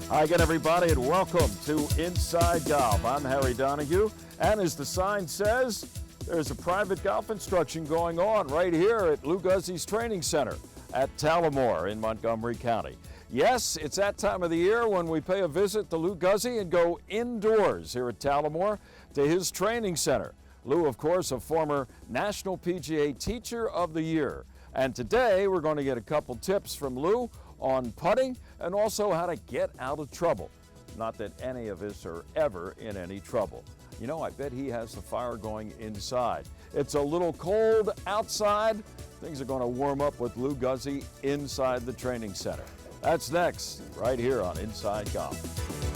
Hi again, everybody, and welcome to Inside Golf. I'm Harry Donahue, and as the sign says, there's a private golf instruction going on right here at Lou Guzzi's Training Center at Talamore in Montgomery County. Yes, it's that time of the year when we pay a visit to Lou Guzzi and go indoors here at Talamore to his training center. Lou, of course, a former National PGA Teacher of the Year. And today we're going to get a couple tips from Lou on putting and also how to get out of trouble. Not that any of us are ever in any trouble. You know, I bet he has the fire going inside. It's a little cold outside. Things are going to warm up with Lou Guzzi inside the training center. That's next, right here on Inside Golf.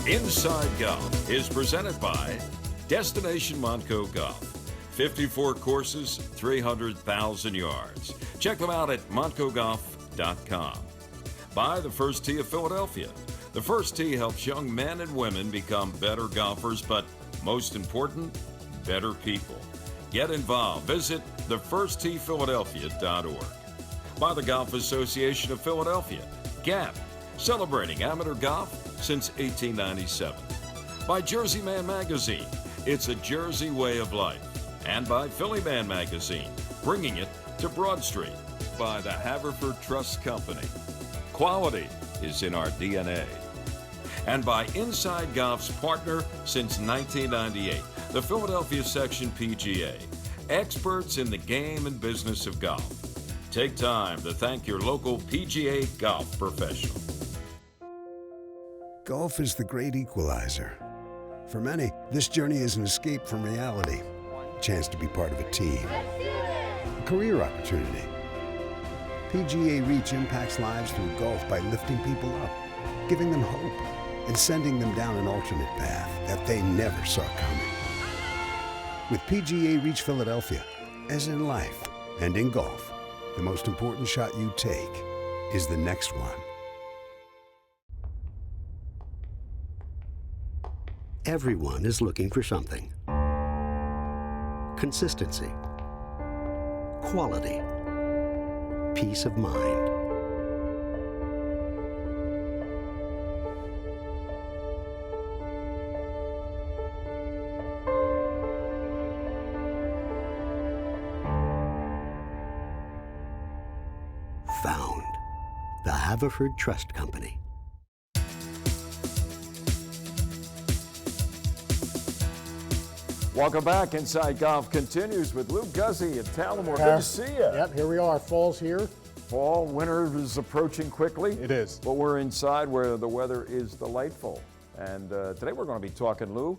Inside Golf is presented by Destination Montco Golf. 54 courses, 300,000 yards. Check them out at montcogolf.com. By the First Tee of Philadelphia. The First Tee helps young men and women become better golfers, but most important, better people. Get involved. Visit thefirstteephiladelphia.org. By the Golf Association of Philadelphia, GAP, celebrating amateur golf since 1897. By Jersey Man Magazine, it's a Jersey way of life. And by Philly Man Magazine, bringing it to Broad Street. By the Haverford Trust Company. Quality is in our DNA. And by Inside Golf's partner since 1998, the Philadelphia Section PGA. Experts in the game and business of golf. Take time to thank your local PGA golf professional. Golf is the great equalizer. For many, this journey is an escape from reality, a chance to be part of a team, a career opportunity. PGA Reach impacts lives through golf by lifting people up, giving them hope, and sending them down an alternate path that they never saw coming. With PGA Reach Philadelphia, as in life and in golf, the most important shot you take is the next one. Everyone is looking for something. Consistency, quality, peace of mind. Found. The Haverford Trust Company. Welcome back. Inside Golf continues with Lou Guzzi at Talamore. Good to see you. Yep, here we are. Fall's here. Fall, winter is approaching quickly. It is. But we're inside where the weather is delightful. And today we're going to be talking, Lou,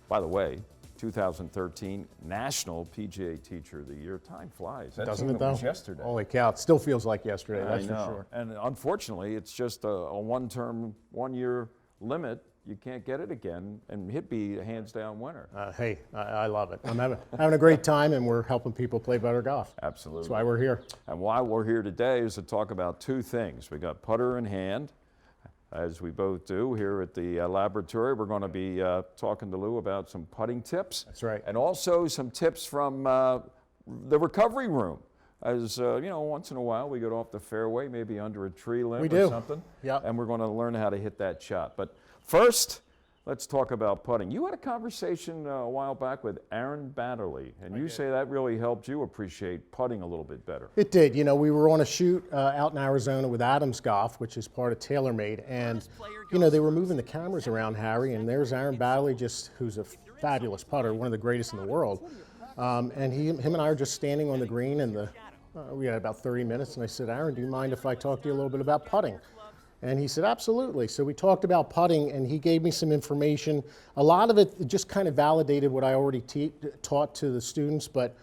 by the way, 2013 National PGA Teacher of the Year. Time flies. Doesn't it, though? It was yesterday. Holy cow. It still feels like yesterday, that's I know. for sure. And unfortunately, it's just a one-term, one-year limit. You can't get it again, and he'd be a hands-down winner. Hey, I love it. I'm having a great time, and we're helping people play better golf. Absolutely. That's why we're here. And why we're here today is to talk about two things. We got putter in hand, as we both do here at the laboratory. We're going to be talking to Lou about some putting tips. That's right. And also some tips from the recovery room. As you know, once in a while we get off the fairway, maybe under a tree limb or something. Yeah. And we're going to learn how to hit that shot. But first, let's talk about putting. You had a conversation a while back with Aaron Batterley, and you say that really helped you appreciate putting a little bit better. It did. You know, we were on a shoot out in Arizona with Adams Golf, which is part of TaylorMade, and you know, they were moving the cameras around, Harry, and there's Aaron Batterley, who's a fabulous putter, one of the greatest in the world. And him and I are just standing on the green, and we had about 30 minutes, and I said, Aaron, do you mind if I talk to you a little bit about putting? And he said, absolutely. So we talked about putting, and he gave me some information. A lot of it just kind of validated what I already taught to the students, but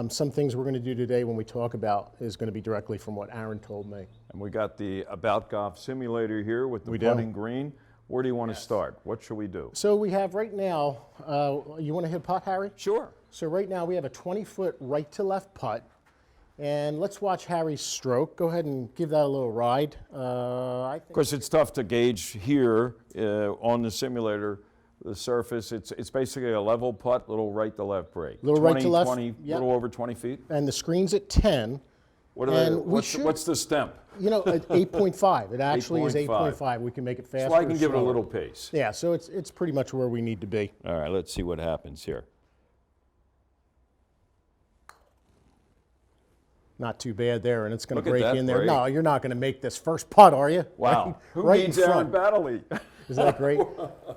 some things we're going to do today when we talk about is going to be directly from what Aaron told me. And we got the About Golf simulator here with the putting green. Where do you want to start? What should we do? So we have right now, you want to hit putt, Harry? Sure. So right now we have a 20-foot right to left putt. And let's watch Harry's stroke. Go ahead and give that a little ride. Of course, it's tough to gauge here on the simulator, the surface. It's basically a level putt, little right to left break. Little right to left. 20, yep. Little over 20 feet. And the screen's at 10. What's the stemp? You know, at 8.5. It actually is 8.5. 8.5. We can make it faster. So I can give it a slower. little pace. Yeah, so it's pretty much where we need to be. All right, let's see what happens here. Not too bad there, and it's going Look to at break that in there. break. No, you're not going to make this first putt, are you? Wow. Right, Who right needs in Aaron front. Battley? Isn't that great?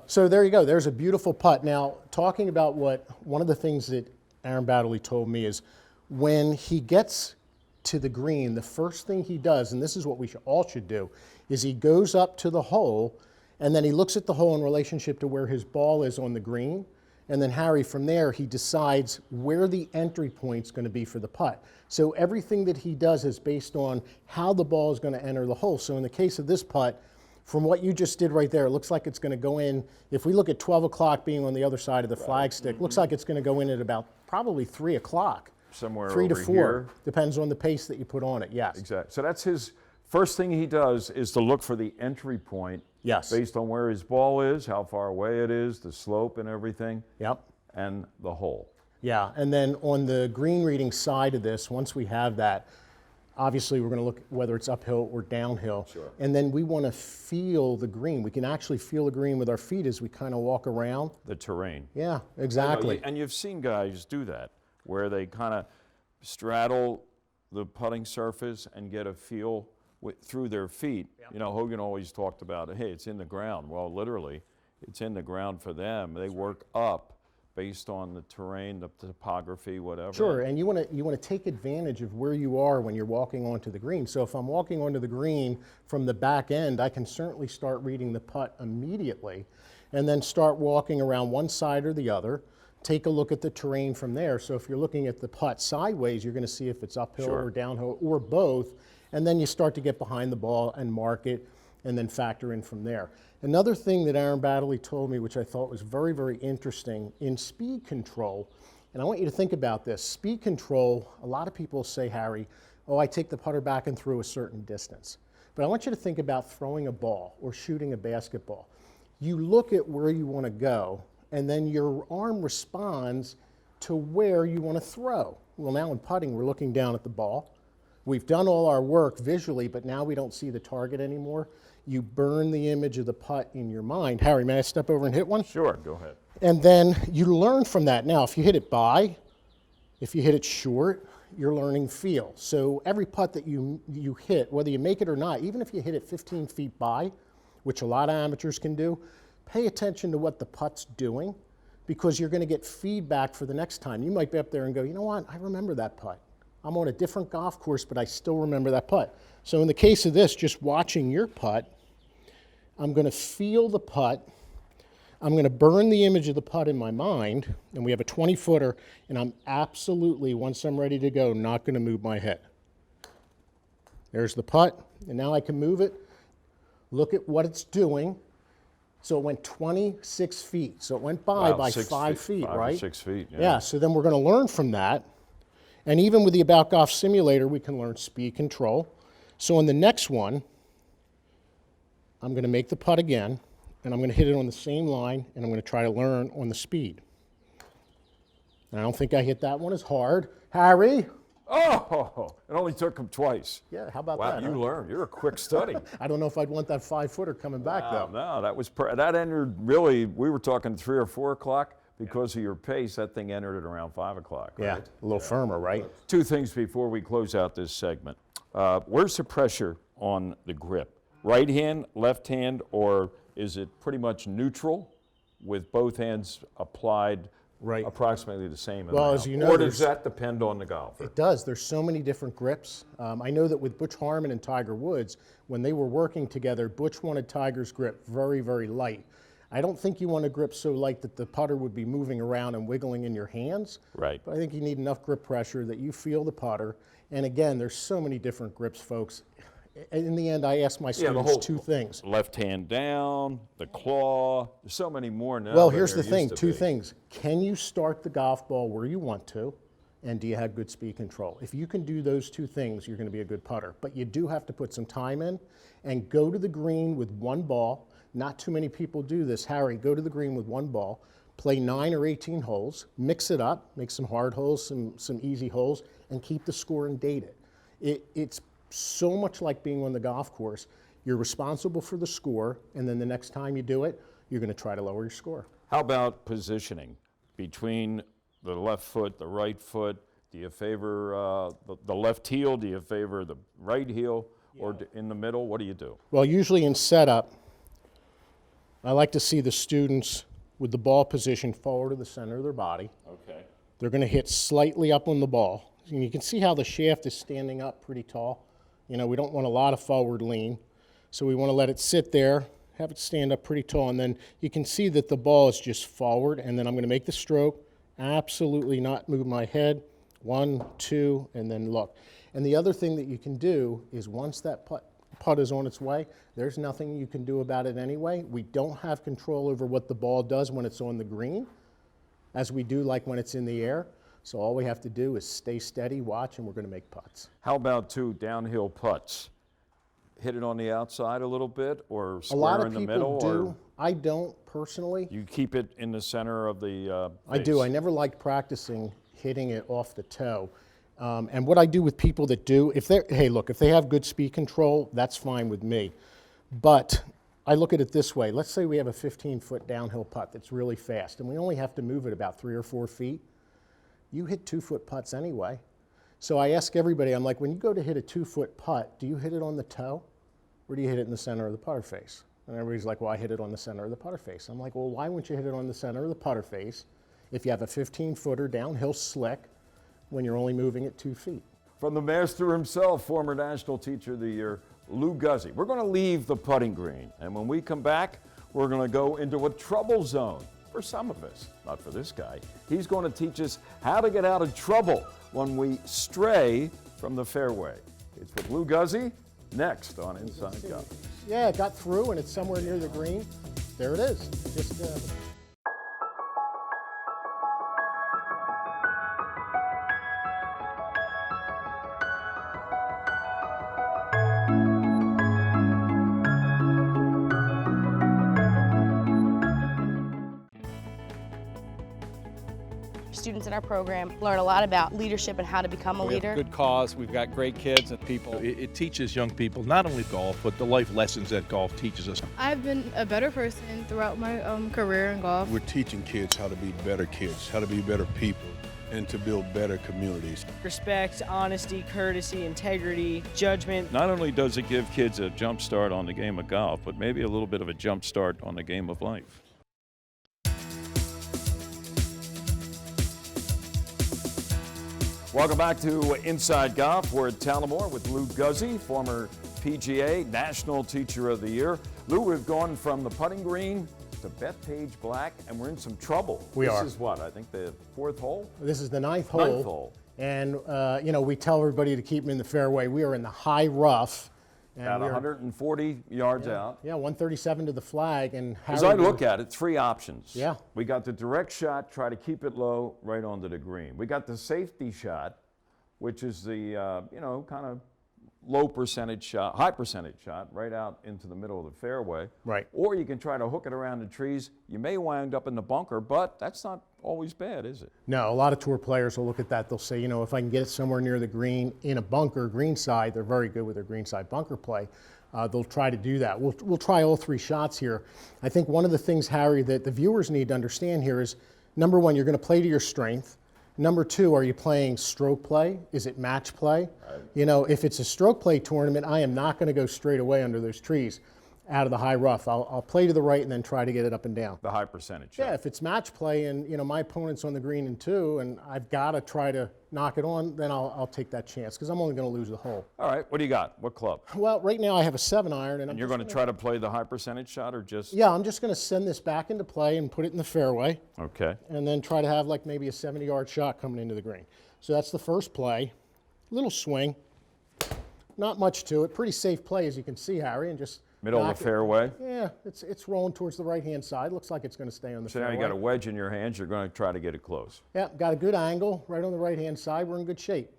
So there you go. There's a beautiful putt. Now, talking about one of the things that Aaron Battley told me is when he gets to the green, the first thing he does, and this is what we all should do, is he goes up to the hole, and then he looks at the hole in relationship to where his ball is on the green. And then Harry, from there, he decides where the entry point's going to be for the putt. So everything that he does is based on how the ball is going to enter the hole. So in the case of this putt, from what you just did right there, it looks like it's going to go in. If we look at 12 o'clock being on the other side of the flagstick, looks like it's going to go in at about probably 3 o'clock. Somewhere 3 to over 4. here. Depends on the pace that you put on it, yes. Exactly. So that's his first thing he does is to look for the entry point. Yes. Based on where his ball is, how far away it is, the slope and everything. Yep. And the hole. Yeah, and then on the green reading side of this, once we have that, obviously we're going to look whether it's uphill or downhill. Sure. And then we want to feel the green. We can actually feel the green with our feet as we kind of walk around. The terrain. Yeah, exactly. And you've seen guys do that, where they kind of straddle the putting surface and get a feel through their feet. Yeah. You know, Hogan always talked about, hey, it's in the ground. Well, literally, it's in the ground for them. They work up based on the terrain, the topography, whatever. Sure, and you want to take advantage of where you are when you're walking onto the green. So if I'm walking onto the green from the back end, I can certainly start reading the putt immediately and then start walking around one side or the other, take a look at the terrain from there. So if you're looking at the putt sideways, you're going to see if it's uphill Sure. or downhill or both, and then you start to get behind the ball and mark it and then factor in from there. Another thing that Aaron Battley told me, which I thought was very, very interesting, in speed control, and I want you to think about this. Speed control, a lot of people say, Harry, oh, I take the putter back and through a certain distance. But I want you to think about throwing a ball or shooting a basketball. You look at where you want to go, and then your arm responds to where you want to throw. Well, now in putting, we're looking down at the ball. We've done all our work visually, but now we don't see the target anymore. You burn the image of the putt in your mind. Harry, may I step over and hit one? Sure, go ahead. And then you learn from that. Now, if you hit it by, if you hit it short, you're learning feel. So every putt that you hit, whether you make it or not, even if you hit it 15 feet by, which a lot of amateurs can do, pay attention to what the putt's doing, because you're going to get feedback for the next time. You might be up there and go, you know what, I remember that putt. I'm on a different golf course, but I still remember that putt. So in the case of this, just watching your putt, I'm going to feel the putt. I'm going to burn the image of the putt in my mind, and we have a 20-footer, and I'm absolutely, once I'm ready to go, not going to move my head. There's the putt, and now I can move it. Look at what it's doing. So it went 26 feet. So it went by 5 feet, right? 6 feet, yeah. Yeah, so then we're going to learn from that. And even with the About Golf Simulator, we can learn speed control. So on the next one, I'm going to make the putt again, and I'm going to hit it on the same line, and I'm going to try to learn on the speed. And I don't think I hit that one as hard. Harry? Oh, it only took him twice. Yeah, how about Wow, that? you learned. You're a quick study. I don't know if I'd want that 5-footer coming back, though. No, that was that entered really. We were talking 3 or 4 o'clock because of your pace. That thing entered at around 5 o'clock. Right? Yeah, a little firmer, right? 2 things before we close out this segment. Where's the pressure on the grip? Right hand, left hand, or is it pretty much neutral with both hands applied? Right. Approximately the same amount. Well, as you know, or does that depend on the golfer? It does. There's so many different grips. I know that with Butch Harmon and Tiger Woods, when they were working together, Butch wanted Tiger's grip very, very light. I don't think you want a grip so light that the putter would be moving around and wiggling in your hands. Right. But I think you need enough grip pressure that you feel the putter. And again, there's so many different grips, folks. In the end, I ask my students 2 things. Left hand down, the claw. There's so many more now. Well, than here's there the thing, used to 2 be. things. Can you start the golf ball where you want to? And do you have good speed control? If you can do those 2 things, you're going to be a good putter. But you do have to put some time in and go to the green with 1 ball. Not too many people do this. Harry, go to the green with 1 ball. Play 9 or 18 holes. Mix it up. Make some hard holes, some easy holes, and keep the score and date it. It's so much like being on the golf course. You're responsible for the score, and then the next time you do it, you're going to try to lower your score. How about positioning between the left foot, the right foot? Do you favor the left heel? Do you favor the right heel? Or in the middle? What do you do? Well, usually in setup, I like to see the students with the ball positioned forward to the center of their body. Okay. They're going to hit slightly up on the ball. And you can see how the shaft is standing up pretty tall. You know, we don't want a lot of forward lean. So we want to let it sit there, have it stand up pretty tall, and then you can see that the ball is just forward, and then I'm going to make the stroke, absolutely not move my head, 1, 2, and then look. And the other thing that you can do is once that putt is on its way, there's nothing you can do about it anyway. We don't have control over what the ball does when it's on the green, as we do like when it's in the air. So all we have to do is stay steady, watch, and we're going to make putts. How about 2 downhill putts? Hit it on the outside a little bit, or A lot square of in the people middle? do. Or I don't personally. you keep it in the center of the I do. I never liked practicing hitting it off the toe. And what I do with people that do, if they have good speed control, that's fine with me. But I look at it this way. Let's say we have a 15-foot downhill putt that's really fast, and we only have to move it about 3 or 4 feet. You hit 2-foot putts anyway. So I ask everybody, I'm like, when you go to hit a 2-foot putt, do you hit it on the toe, or do you hit it in the center of the putter face? And everybody's like, well, I hit it on the center of the putter face. I'm like, well, why wouldn't you hit it on the center of the putter face if you have a 15-footer downhill slick when you're only moving it 2 feet? From the master himself, former National Teacher of the Year, Lou Guzzi. We're going to leave the putting green, and when we come back, we're going to go into a trouble zone for some of us, not for this guy. He's going to teach us how to get out of trouble when we stray from the fairway. It's with Lou Guzzi, next on Inside Golf. Yeah, it got through, and it's somewhere near the green. There it is. Just Students in our program learn a lot about leadership and how to become a We have leader. good cause, we've got great kids and people. It teaches young people not only golf, but the life lessons that golf teaches us. I've been a better person throughout my career in golf. We're teaching kids how to be better kids, how to be better people, and to build better communities. Respect, honesty, courtesy, integrity, judgment. Not only does it give kids a jump start on the game of golf, but maybe a little bit of a jump start on the game of life. Welcome back to Inside Golf. We're at Tullamore with Lou Guzzi, former PGA National Teacher of the Year. Lou, we've gone from the putting green to Bethpage Black, and we're in some trouble. We are. This is what, I think the 4th hole? This is the 9th hole. 9th hole. And, we tell everybody to keep them in the fairway. We are in the high rough. And About 140 yards out. Yeah, 137 to the flag. And As I look at it, 3 options. Yeah. We got the direct shot, try to keep it low, right onto the green. We got the safety shot, which is the, kind of low percentage shot, high percentage shot, right out into the middle of the fairway. Right. Or you can try to hook it around the trees. You may wind up in the bunker, but that's not always bad, is it? No, a lot of tour players will look at that. They'll say, if I can get it somewhere near the green in a bunker, green side, they're very good with their green side bunker play. They'll try to do that. We'll try all 3 shots here. I think one of the things, Harry, that the viewers need to understand here is, number one, you're going to play to your strength. Number 2, are you playing stroke play? Is it match play? Right. If it's a stroke play tournament, I am not going to go straight away under those trees out of the high rough. I'll play to the right and then try to get it up and down. The high percentage. Yeah, if it's match play and my opponent's on the green in 2 and I've got to try to knock it on, then I'll take that chance because I'm only going to lose the hole. All right, what do you got? What club? Well, right now I have a 7-iron. And you're going to try to play the high percentage shot or just? Yeah, I'm just going to send this back into play and put it in the fairway. Okay. And then try to have like maybe a 70-yard shot coming into the green. So that's the first play. Little swing. Not much to it. Pretty safe play, as you can see, Harry, and just middle of the fairway. Yeah, it's rolling towards the right-hand side. Looks like it's going to stay on the fairway. So now you got a wedge in your hands. You're going to try to get it close. Yeah, got a good angle right on the right-hand side. We're in good shape.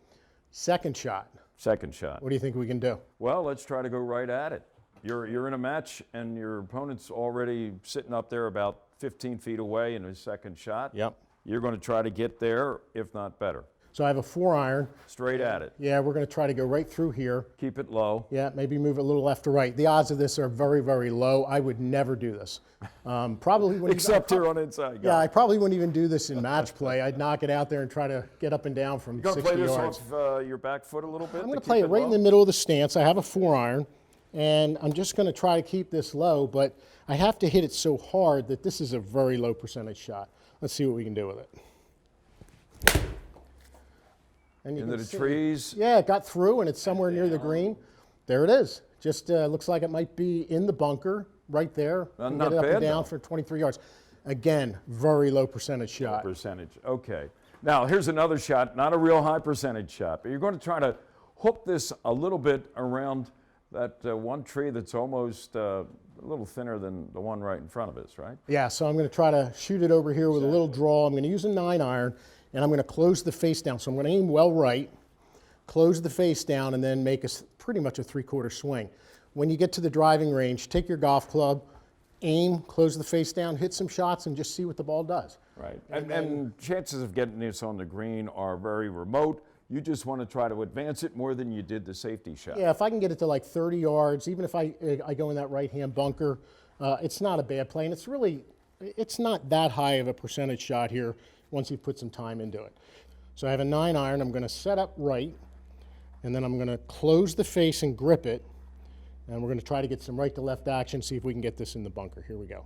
Second shot. Second shot. What do you think we can do? Well, let's try to go right at it. You're in a match, and your opponent's already sitting up there about 15 feet away in his second shot. Yep. You're going to try to get there, if not better. So I have a 4-iron. Straight at it. Yeah, we're going to try to go right through here. Keep it low. Yeah, maybe move it a little left to right. The odds of this are very, very low. I would never do this. Probably wouldn't Except here on Inside Golf. Yeah, I probably wouldn't even do this in match play. I'd knock it out there and try to get up and down from 60 yards. You're going to play this off your back foot a little bit? I'm going to play it right in the middle of the stance. I have a 4-iron, and I'm just going to try to keep this low, but I have to hit it so hard that this is a very low percentage shot. Let's see what we can do with it. And into the trees. Yeah, it got through, and it's somewhere near the green. There it is. Just looks like it might be in the bunker right there. Not get it up bad, and down though. for 23 yards. Again, very low percentage shot. Percentage, okay. Now, here's another shot, not a real high percentage shot, but you're going to try to hook this a little bit around that one tree that's almost a little thinner than the one right in front of us, right? Yeah, so I'm going to try to shoot it over here with a little draw. I'm going to use a 9-iron, and I'm going to close the face down. So I'm going to aim well right, close the face down, and then make pretty much a 3/4 swing. When you get to the driving range, take your golf club, aim, close the face down, hit some shots, and just see what the ball does. Right, and chances of getting this on the green are very remote. You just want to try to advance it more than you did the safety shot. Yeah, if I can get it to like 30 yards, even if I go in that right-hand bunker, it's not a bad play. And it's not that high of a percentage shot here once you put some time into it. So I have a 9-iron. I'm going to set up right, and then I'm going to close the face and grip it. And we're going to try to get some right to left action, see if we can get this in the bunker. Here we go.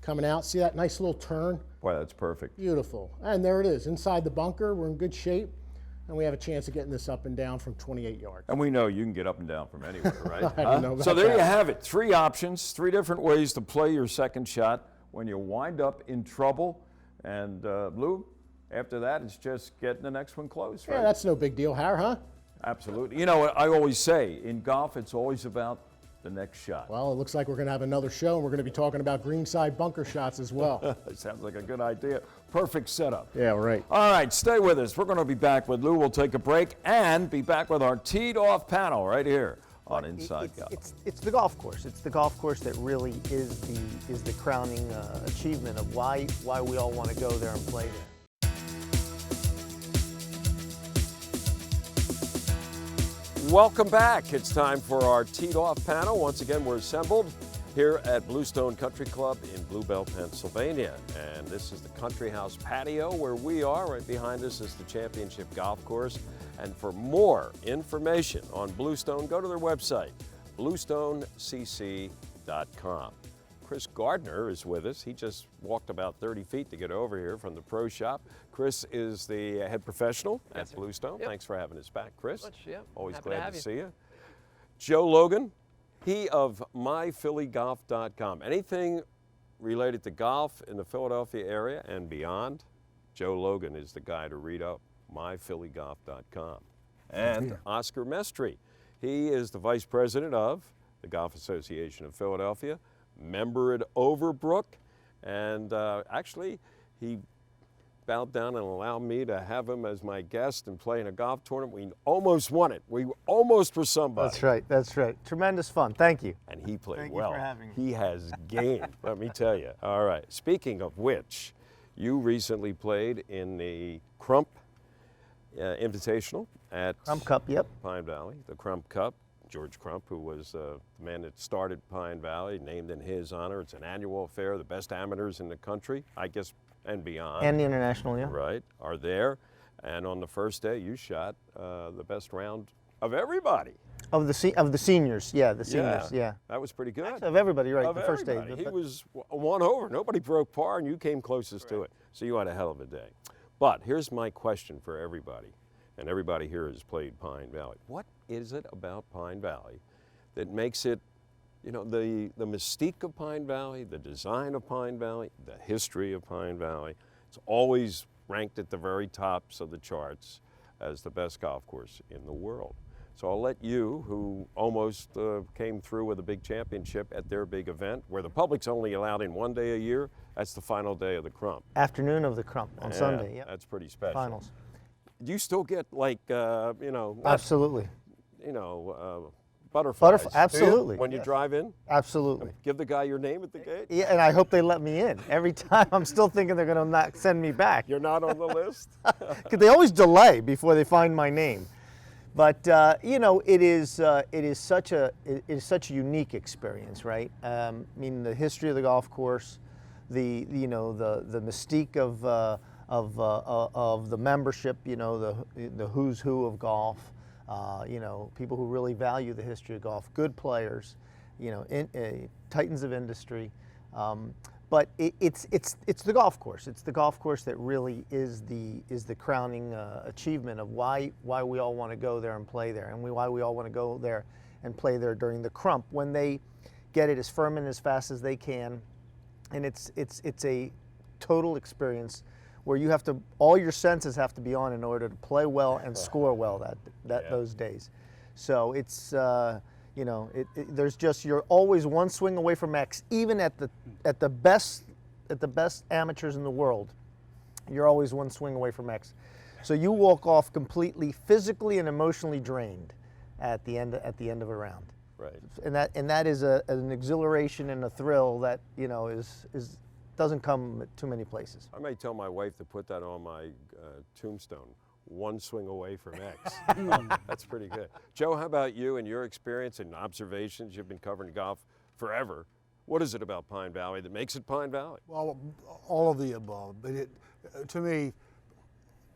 Coming out, see that nice little turn? Boy, that's perfect. Beautiful. And there it is, inside the bunker. We're in good shape, and we have a chance of getting this up and down from 28 yards. And we know you can get up and down from anywhere, right? I don't know about So there that. you have it. 3 options, 3 different ways to play your second shot when you wind up in trouble. And Blue, after that, it's just getting the next one close, right? Yeah, that's no big deal, Har, huh? Absolutely. You know what I always say, in golf, it's always about the next shot. Well, it looks like we're going to have another show, and we're going to be talking about greenside bunker shots as well. Sounds like a good idea. Perfect setup. Yeah, right. All right, stay with us. We're going to be back with Lou. We'll take a break and be back with our teed-off panel right here on Inside Golf. It's the golf course. It's the golf course that really is the crowning achievement of why we all want to go there and play there. Welcome back. It's time for our teed-off panel. Once again, we're assembled here at Bluestone Country Club in Blue Bell, Pennsylvania. And this is the Country House patio where we are. Right behind us is the Championship Golf Course. And for more information on Bluestone, go to their website, bluestonecc.com. Chris Gardner is with us. He just walked about 30 feet to get over here from the pro shop. Chris is the head professional at Bluestone. Yep. Thanks for having us back, Chris. Yep. Always Happy glad to you. see you. Joe Logan, he of myphillygolf.com. Anything related to golf in the Philadelphia area and beyond, Joe Logan is the guy to read up, myphillygolf.com. And Oscar Mestry, he is the vice president of the Golf Association of Philadelphia, member at Overbrook, and actually he bowed down and allowed me to have him as my guest and play in a golf tournament. We almost won it. We almost were somebody. That's right. That's right. Tremendous fun. Thank you. And he played Thank well. you for having me. He has game, let me tell you. All right. Speaking of which, you recently played in the Crump Invitational at Crump Cup, yep. Pine Valley, the Crump Cup. George Crump, who was the man that started Pine Valley, named in his honor. It's an annual affair. The best amateurs in the country, I guess, and beyond. And the international, yeah. Right, are there. And on the first day, you shot the best round of everybody. Of the seniors, yeah, the seniors, yeah. That was pretty good. Actually, of everybody, right, Of the first day. everybody. He was one over. Nobody broke par, and you came closest to it. So you had a hell of a day. But here's my question for everybody, and everybody here has played Pine Valley. What is it about Pine Valley that makes it, you know, the mystique of Pine Valley, the design of Pine Valley, the history of Pine Valley? It's always ranked at the very tops of the charts as the best golf course in the world. So I'll let you, who almost came through with a big championship at their big event, where the public's only allowed in one day a year, that's the final day of the Crump. Afternoon of the Crump on Sunday, yeah. That's pretty special. Finals. Do you still get like, you know, Absolutely. You know, Butterflies. Absolutely. When you drive in? Absolutely. Give the guy your name at the gate? Yeah, and I hope they let me in. Every time I'm still thinking they're going to not send me back. You're not on the list? Because they always delay before they find my name. But you know, it is such a unique experience, right? I mean, the history of the golf course, the mystique of the membership, you know, the who's who of golf, you know, people who really value the history of golf, good players, you know, titans of industry. But it's the golf course. It's the golf course that really is the crowning achievement of why we all want to go there and play there, and why we all want to go there and play there during the crump when they get it as firm and as fast as they can, and it's a total experience where you have to, all your senses have to be on in order to play well and score well those days. So it's you know, there's just, you're always one swing away from X. Even at the best amateurs in the world, you're always one swing away from X. So you walk off completely physically and emotionally drained at the end of a round. Right. And that is an exhilaration and a thrill that, you know, is doesn't come too many places. I might tell my wife to put that on my tombstone. One swing away from X. That's pretty good. Joe, how about you and your experience and observations? You've been covering golf forever. What is it about Pine Valley that makes it Pine Valley? Well, all of the above. But to me,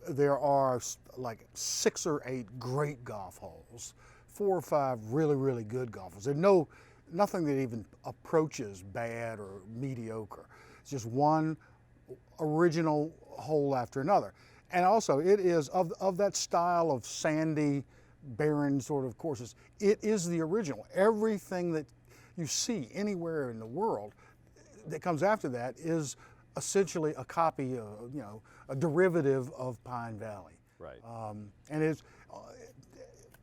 there are like 6 or 8 great golf holes, 4 or 5 really, really good golfers. There's nothing that even approaches bad or mediocre. It's just one original hole after another. And also, it is of that style of sandy, barren sort of courses. It is the original. Everything that you see anywhere in the world that comes after that is essentially a copy, you know, a derivative of Pine Valley. Right. And it's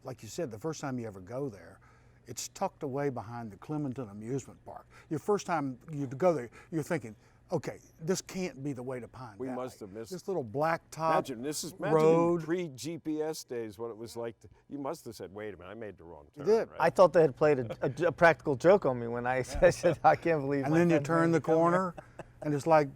like you said, the first time you ever go there, it's tucked away behind the Clementon Amusement Park. Your first time you go there, you're thinking, okay, this can't be the way to Pine Valley. We must have missed this little blacktop road. Pre-GPS days, what it was like. You must have said, "Wait a minute, I made the wrong turn." You did. Right? I thought they had played a practical joke on me when I said, "I can't believe." And then you turn the corner, and it's like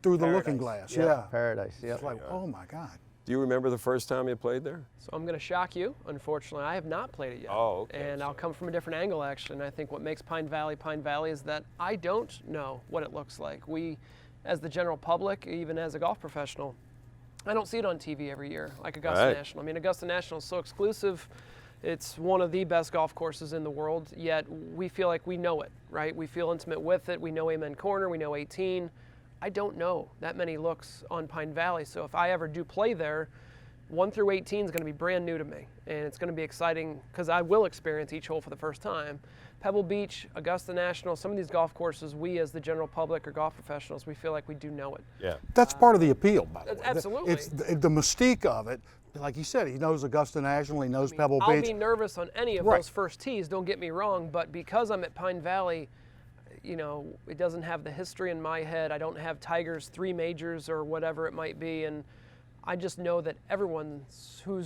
through the looking glass. Yeah, paradise. Yeah. It's like, oh my God. Do you remember the first time you played there? So I'm going to shock you. Unfortunately, I have not played it yet. Oh, okay. And I'll come from a different angle, actually. And I think what makes Pine Valley is that I don't know what it looks like. We, as the general public, even as a golf professional, I don't see it on TV every year like Augusta National. I mean, Augusta National is so exclusive. It's one of the best golf courses in the world, yet we feel like we know it, right? We feel intimate with it. We know Amen Corner. We know 18. I don't know that many looks on Pine Valley, so if I ever do play there, 1 through 18 is going to be brand new to me, and it's going to be exciting because I will experience each hole for the first time. Pebble Beach, Augusta National, some of these golf courses, we as the general public or golf professionals, we feel like we do know it. Yeah. That's part of the appeal, by the way. Absolutely. It's the mystique of it. Like you said, he knows Augusta National, he knows Pebble Beach. I'll be nervous on any of those first tees, don't get me wrong, but because I'm at Pine Valley, you know, it doesn't have the history in my head. I don't have Tiger's 3 majors or whatever it might be, and I just know that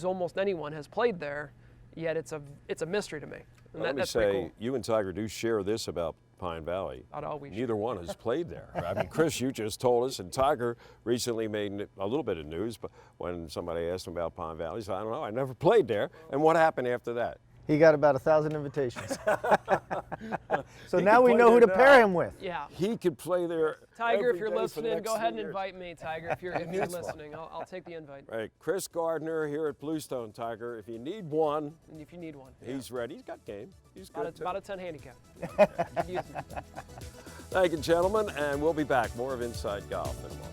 almost anyone has played there, yet it's a mystery to me. And Let me that's say, cool. you and Tiger do share this about Pine Valley. Neither one has played there. I mean, Chris, you just told us, and Tiger recently made a little bit of news, but when somebody asked him about Pine Valley, he said, I don't know, I never played there. And what happened after that? He got about 1,000 invitations. So now we know who to pair him with. Yeah. He could play there. Tiger, if you're every day for the listening, next go ahead 3 and years. invite me, Tiger. If you're listening, I'll take the invite. Right, Chris Gardner here at Bluestone, Tiger. If you need one, he's ready. He's got game. He's good. About a 10 handicap. Thank you, gentlemen, and we'll be back. More of Inside Golf in a moment.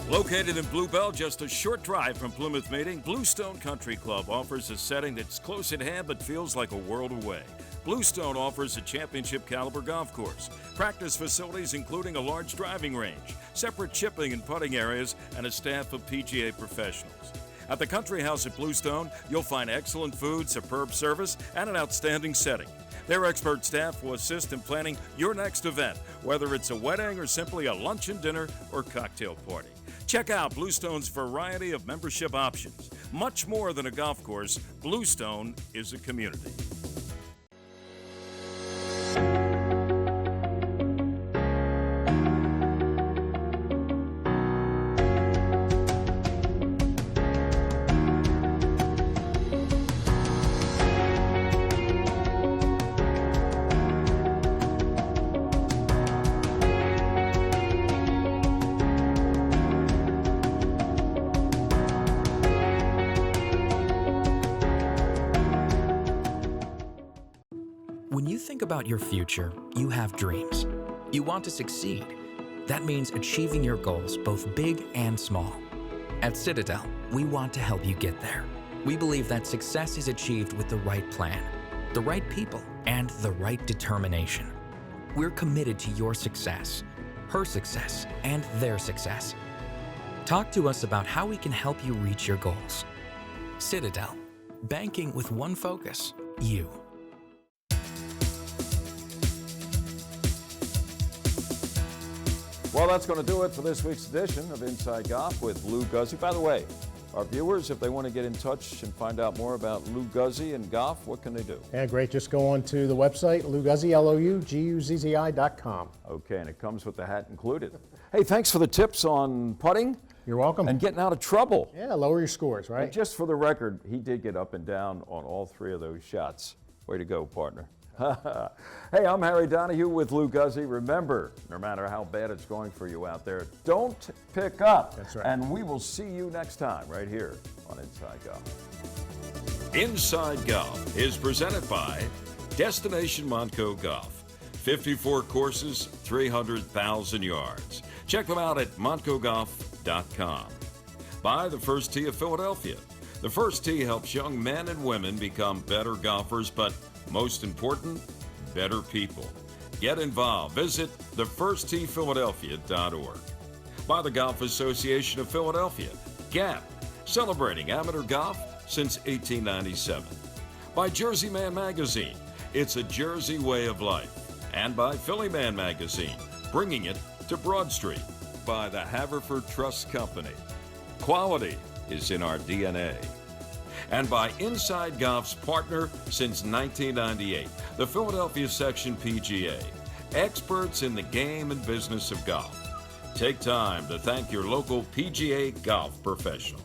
Located in Bluebell, just a short drive from Plymouth Meeting, Bluestone Country Club offers a setting that's close at hand but feels like a world away. Bluestone offers a championship caliber golf course, practice facilities including a large driving range, separate chipping and putting areas, and a staff of PGA professionals. At the Country House at Bluestone, you'll find excellent food, superb service, and an outstanding setting. Their expert staff will assist in planning your next event, whether it's a wedding or simply a luncheon, dinner, or cocktail party. Check out Bluestone's variety of membership options. Much more than a golf course, Bluestone is a community. When you think about your future, you have dreams. You want to succeed. That means achieving your goals, both big and small. At Citadel, we want to help you get there. We believe that success is achieved with the right plan, the right people, and the right determination. We're committed to your success, her success, and their success. Talk to us about how we can help you reach your goals. Citadel, banking with one focus, you. Well, that's going to do it for this week's edition of Inside Golf with Lou Guzzi. By the way, our viewers, if they want to get in touch and find out more about Lou Guzzi and golf, what can they do? Yeah, great. Just go on to the website, louguzzi, LOUGUZZI.com. Okay, and it comes with the hat included. Hey, thanks for the tips on putting. You're welcome. And getting out of trouble. Yeah, lower your scores, right? And just for the record, he did get up and down on all three of those shots. Way to go, partner. Hey, I'm Harry Donahue with Lou Guzzi. Remember, no matter how bad it's going for you out there, don't pick up. That's right. And we will see you next time right here on Inside Golf. Inside Golf is presented by Destination Montco Golf. 54 courses, 300,000 yards. Check them out at montcogolf.com. By the First Tee of Philadelphia. The First Tee helps young men and women become better golfers, but most important, better people. Get involved. Visit thefirstteephiladelphia.org. By the Golf Association of Philadelphia, GAP, celebrating amateur golf since 1897. By Jersey Man Magazine, it's a Jersey way of life. And by Philly Man Magazine, bringing it to Broad Street. By the Haverford Trust Company. Quality is in our DNA. And by Inside Golf's partner since 1998, the Philadelphia Section PGA, experts in the game and business of golf. Take time to thank your local PGA golf professional.